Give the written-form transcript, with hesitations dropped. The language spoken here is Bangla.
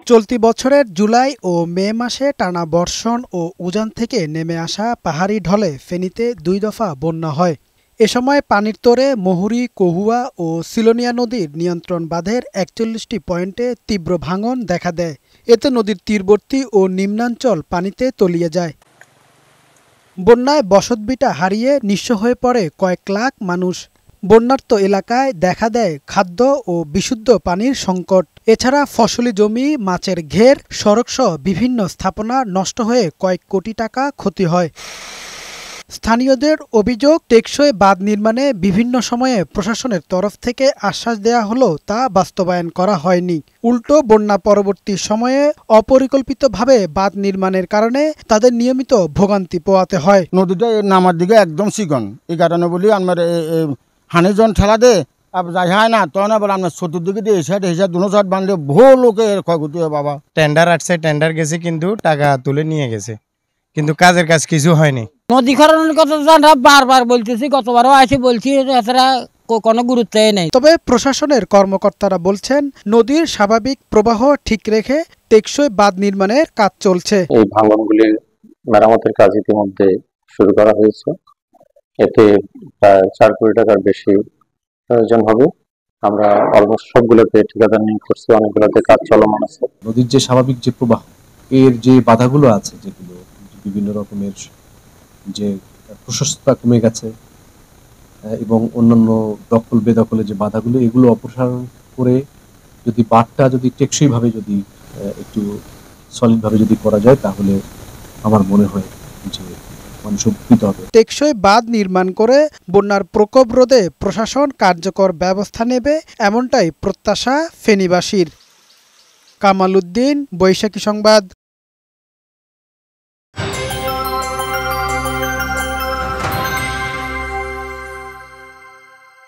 চলতি বছরের জুলাই ও মে মাসে টানা বর্ষণ ও উজান থেকে নেমে আসা পাহাড়ি ঢলে ফেনীতে ২ দফা বন্যা হয়। এ সময় পানির তোড়ে মুহুরী, কহুয়া ও সিলোনিয়া নদীর নিয়ন্ত্রণ বাঁধের ৪১টি পয়েন্টে তীব্র ভাঙন দেখা দেয়। এতে নদীর তীরবর্তী ও নিম্নাঞ্চল পানিতে তলিয়ে যায়। বন্যায় বসতভিটা হারিয়ে নিঃস্ব হয়ে পড়ে কয়েক লাখ মানুষ। বন্যার্ত এলাকায় দেখা দেয় খাদ্য ও বিশুদ্ধ পানির সংকট। এছাড়া ফসলি জমি, মাছের ঘের, সড়কসহ বিভিন্ন স্থাপনা নষ্ট হয়ে কয়েক কোটি টাকা ক্ষতি হয়। স্থানীয়দের অভিযোগ, টেকসই বাঁধ নির্মাণে বিভিন্ন সময়ে প্রশাসনের তরফ থেকে আশ্বাস দেয়া হলেও তা বাস্তবায়ন করা হয়নি। উল্টো বন্যা পরবর্তী সময়ে অপরিকল্পিতভাবে বাঁধ নির্মাণের কারণে তাদের নিয়মিত ভোগান্তি পোহাতে হয়। নদীটা নামার দিকে একদম চিকন, এই কারণে বলি আমার হানিজন ঠেলা দে যাই হয় না, তখন আবার আপনার চতুর্দিকে দিয়ে হিসাব দুনো সাইড বানলে বহু লোকের ক্ষয়ক্ষতি হয়। বাবা টেন্ডার আসছে, টেন্ডার গেছে, কিন্তু টাকা তুলে নিয়ে গেছে, কিন্তু কাজের কাজ কিছু হয়নি। নদী খননের কথা আমরা বারবার বলতেছি, গতবারও আসি বলছি, এছাড়া কোনো গুরুত্বই নেই। তবে প্রশাসনের কর্মকর্তারা বলছেন, নদীর স্বাভাবিক প্রবাহ ঠিক রেখে টেকসই বাঁধ নির্মাণের কাজ চলছে। এই ভাঙনগুলির মেরামতের কাজ ইতিমধ্যে শুরু করা হয়েছে। এতে প্রায় 4 কোটি টাকার বেশি প্রয়োজন হবে। আমরা অলমোস্ট সবগুলোতে ঠিকাদার নিয়োগ করছি, অনেকগুলোতে কাজ চলমান আছে। নদীর যে স্বাভাবিক যে প্রবাহ, এর যে বাধাগুলো আছে, যেগুলো বিভিন্ন রকমের যে প্রশস্ততা কমে গেছে এবং অন্যান্য দখল বেদখলের যে বাধাগুলো, এগুলো অপসারণ করে যদি বাঁধটা যদি টেকসইভাবে যদি একটু সলিডভাবে যদি করা যায়, তাহলে আমার মনে হয় যে মানুষ উপকৃত হবে। টেকসই বাঁধ নির্মাণ করে বন্যার প্রকোপ রোধে প্রশাসন কার্যকর ব্যবস্থা নেবে, এমনটাই প্রত্যাশা ফেনীবাসীর। কামাল উদ্দিন, বৈশাখী সংবাদ।